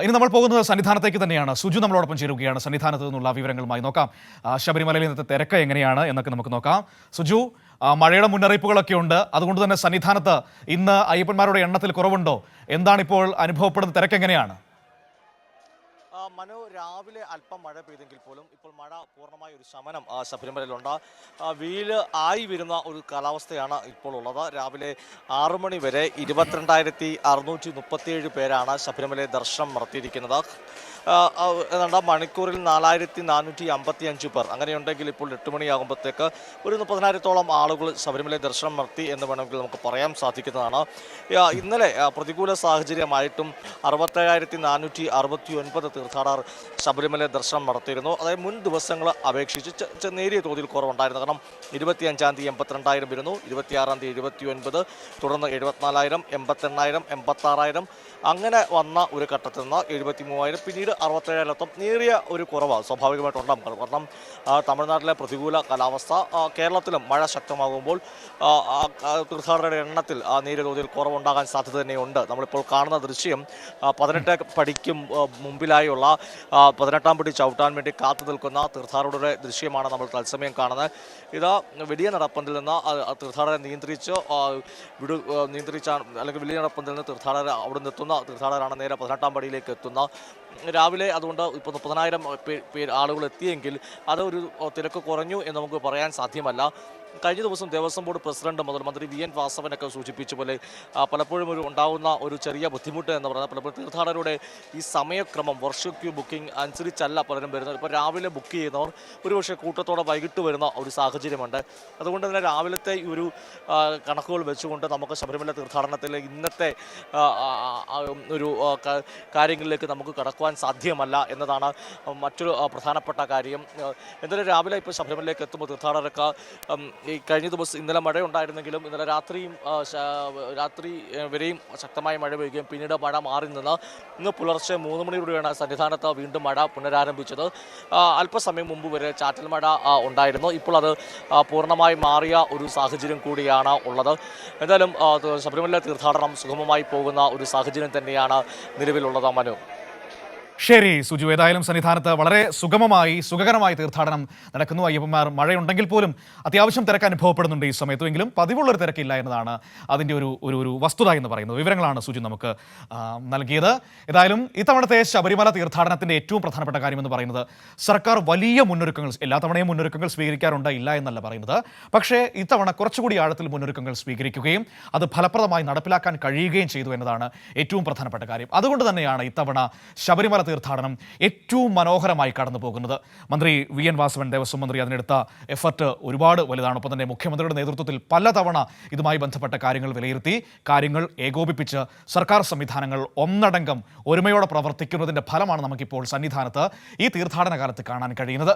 ഇനി നമ്മൾ പോകുന്നത് സന്നിധാനത്തേക്ക് തന്നെയാണ്. സുജു നമ്മളോടൊപ്പം ചേരുകയാണ് സന്നിധാനത്ത് നിന്നുള്ള വിവരങ്ങളുമായി. നോക്കാം ശബരിമലയിൽ ഇന്നത്തെ തിരക്ക് എങ്ങനെയാണ് എന്നൊക്കെ നമുക്ക് നോക്കാം. സുജു, മഴയുടെ മുന്നറിയിപ്പുകളൊക്കെ ഉണ്ട്, അതുകൊണ്ട് തന്നെ സന്നിധാനത്ത് ഇന്ന് അയ്യപ്പന്മാരുടെ എണ്ണത്തിൽ കുറവുണ്ടോ? എന്താണിപ്പോൾ അനുഭവപ്പെടുന്ന തിരക്ക് എങ്ങനെയാണ്? മനു, രാവിലെ അല്പം മഴ പെയ്തെങ്കിൽ പോലും ഇപ്പോൾ മഴ പൂർണ്ണമായ ഒരു ശമനം ശബരിമലയിലുണ്ട്. വെയില് ആയി വരുന്ന ഒരു കാലാവസ്ഥയാണ് ഇപ്പോൾ ഉള്ളത്. രാവിലെ 6 മണി വരെ 22,637 പേരാണ് ശബരിമലയിൽ ദർശനം നടത്തിയിരിക്കുന്നത്. ഏതാണ്ട് മണിക്കൂറിൽ 4,455 പേർ. അങ്ങനെയുണ്ടെങ്കിൽ ഇപ്പോൾ 8 മണിയാകുമ്പോഴത്തേക്ക് ഒരു 30,000-ഓളം ആളുകൾ ശബരിമലയിൽ ദർശനം നടത്തി എന്ന് വേണമെങ്കിൽ നമുക്ക് പറയാൻ സാധിക്കുന്നതാണ്. ഇന്നലെ പ്രതികൂല സാഹചര്യമായിട്ടും 67,469 തീർത്ഥാടകർ ശബരിമല ദർശനം നടത്തിയിരുന്നു. അതായത് മുൻ ദിവസങ്ങൾ അപേക്ഷിച്ച് നേരിയ തോതിൽ കുറവുണ്ടായിരുന്നു. കാരണം 25-ാം തീയതി 82,000 വരുന്നു, 26-ാം തീയതി 79, തുടർന്ന് 74,000, 88,000, 86,000 അങ്ങനെ വന്ന ഒരു ഘട്ടത്തിൽ നിന്ന് 73,000, പിന്നീട് 67,000 നേരിയ ഒരു കുറവ് സ്വാഭാവികമായിട്ടുണ്ടാകും. കാരണം തമിഴ്നാട്ടിലെ പ്രതികൂല കാലാവസ്ഥ, കേരളത്തിലും മഴ ശക്തമാകുമ്പോൾ തീർത്ഥാടകരുടെ എണ്ണത്തിൽ നേരിയ തോതിൽ കുറവുണ്ടാകാൻ സാധ്യത തന്നെയുണ്ട്. നമ്മളിപ്പോൾ കാണുന്ന ദൃശ്യം 18 പടിക്കും മുമ്പിലായുള്ള 18-ാം പടി ചവിട്ടാൻ വേണ്ടി കാത്തു നിൽക്കുന്ന തീർത്ഥാടകരുടെ ദൃശ്യമാണ് നമ്മൾ തത്സമയം കാണുന്നത്. ഇത് വലിയ നടപ്പന്തലിൽ നിന്ന് തീർത്ഥാടകരെ നിയന്ത്രിച്ചാണ്, അല്ലെങ്കിൽ വലിയ നടപ്പന്തലിൽ നിന്ന് തീർത്ഥാടകർ അവിടെ നിന്ന് എത്തുന്ന തീർത്ഥാടകരാണ് നേരെ 18-ാം പടിയിലേക്ക് എത്തുന്ന. രാവിലെ അതുകൊണ്ട് ഇപ്പോൾ 30,000 ആളുകൾ എത്തിയെങ്കിൽ അത് ഒരു തിരക്ക് കുറഞ്ഞു എന്ന് നമുക്ക് പറയാൻ സാധ്യമല്ല. കഴിഞ്ഞ ദിവസം ദേവസ്വം ബോർഡ് പ്രസിഡന്റ് മുതൽ മന്ത്രി വി.എൻ. വാസവനൊക്കെ സൂചിപ്പിച്ച പോലെ പലപ്പോഴും ഉണ്ടാകുന്ന ഒരു ചെറിയ ബുദ്ധിമുട്ട് എന്ന് പറഞ്ഞാൽ പലപ്പോഴും തീർത്ഥാടകരുടെ ഈ സമയക്രമം വർഷക്യൂ ബുക്കിംഗ് അനുസരിച്ചല്ല പലരും വരുന്നത്. ഇപ്പോൾ രാവിലെ ബുക്ക് ചെയ്യുന്നവർ ഒരുപക്ഷെ കൂട്ടത്തോടെ വൈകിട്ട് വരുന്ന ഒരു സാഹചര്യമുണ്ട്. അതുകൊണ്ട് തന്നെ രാവിലത്തെ ഈ ഒരു കണക്കുകൾ വെച്ചുകൊണ്ട് നമുക്ക് ശബരിമല തീർത്ഥാടനത്തിലെ ഇന്നത്തെ ഒരു കാര്യങ്ങളിലേക്ക് നമുക്ക് കടക്കുവാൻ സാധ്യമല്ല എന്നതാണ് മറ്റൊരു പ്രധാനപ്പെട്ട കാര്യം. എന്തായാലും രാവിലെ ഇപ്പോൾ ശബരിമലയിലേക്ക് എത്തുമ്പോൾ തീർത്ഥാടകർക്ക് ഈ കഴിഞ്ഞ ദിവസം ഇന്നലെ മഴ ഉണ്ടായിരുന്നെങ്കിലും ഇന്നലെ രാത്രി വരെയും ശക്തമായ മഴ പെയ്യുകയും പിന്നീട് മഴ മാറി നിന്ന് ഇന്ന് പുലർച്ചെ 3 മണിയോടെയാണ് സന്നിധാനത്ത് വീണ്ടും മഴ പുനരാരംഭിച്ചത്. അല്പസമയം മുമ്പ് വരെ ചാറ്റൽ മഴ ഉണ്ടായിരുന്നു. ഇപ്പോൾ അത് പൂർണ്ണമായി മാറിയ ഒരു സാഹചര്യം കൂടിയാണ് ഉള്ളത്. എന്തായാലും ശബരിമല തീർത്ഥാടനം സുഗമമായി പോകുന്ന ഒരു സാഹചര്യം തന്നെയാണ് നിലവിലുള്ളത്. മനു, ശരി സുജു, ഏതായാലും സന്നിധാനത്ത് വളരെ സുഖകരമായി തീർത്ഥാടനം നടക്കുന്നു. അയ്യപ്പന്മാർ മഴയുണ്ടെങ്കിൽ പോലും അത്യാവശ്യം തിരക്ക് അനുഭവപ്പെടുന്നുണ്ട് ഈ സമയത്തുമെങ്കിലും പതിവുള്ളൊരു തിരക്കില്ല എന്നതാണ് അതിൻ്റെ ഒരു വസ്തുത എന്ന് പറയുന്നത്. വിവരങ്ങളാണ് സുജു നമുക്ക് നൽകിയത്. ഏതായാലും ഇത്തവണത്തെ ശബരിമല തീർത്ഥാടനത്തിൻ്റെ ഏറ്റവും പ്രധാനപ്പെട്ട കാര്യമെന്ന് പറയുന്നത് സർക്കാർ വലിയ മുന്നൊരുക്കങ്ങൾ, എല്ലാ തവണയും മുന്നൊരുക്കങ്ങൾ സ്വീകരിക്കാറുണ്ട്, ഇല്ല എന്നല്ല പറയുന്നത്. പക്ഷേ ഇത്തവണ കുറച്ചുകൂടി ആഴത്തിൽ മുന്നൊരുക്കങ്ങൾ സ്വീകരിക്കുകയും അത് ഫലപ്രദമായി നടപ്പിലാക്കാൻ കഴിയുകയും ചെയ്തു എന്നതാണ് ഏറ്റവും പ്രധാനപ്പെട്ട കാര്യം. അതുകൊണ്ട് തന്നെയാണ് ഇത്തവണ ശബരിമല തീർത്ഥാടനം ഏറ്റവും മനോഹരമായി കടന്നു പോകുന്നത്. മന്ത്രി വി.എൻ. വാസവൻ, ദേവസ്വം മന്ത്രി, അതിനെടുത്ത എഫർട്ട് ഒരുപാട് വലുതാണ്. ഒപ്പം തന്നെ മുഖ്യമന്ത്രിയുടെ നേതൃത്വത്തിൽ പലതവണ ഇതുമായി ബന്ധപ്പെട്ട കാര്യങ്ങൾ വിലയിരുത്തി, കാര്യങ്ങൾ ഏകോപിപ്പിച്ച് സർക്കാർ സംവിധാനങ്ങൾ ഒന്നടങ്കം ഒരുമയോടെ പ്രവർത്തിക്കുന്നതിൻ്റെ ഫലമാണ് നമുക്കിപ്പോൾ സന്നിധാനത്ത് ഈ തീർത്ഥാടന കാലത്ത് കാണാൻ കഴിയുന്നത്.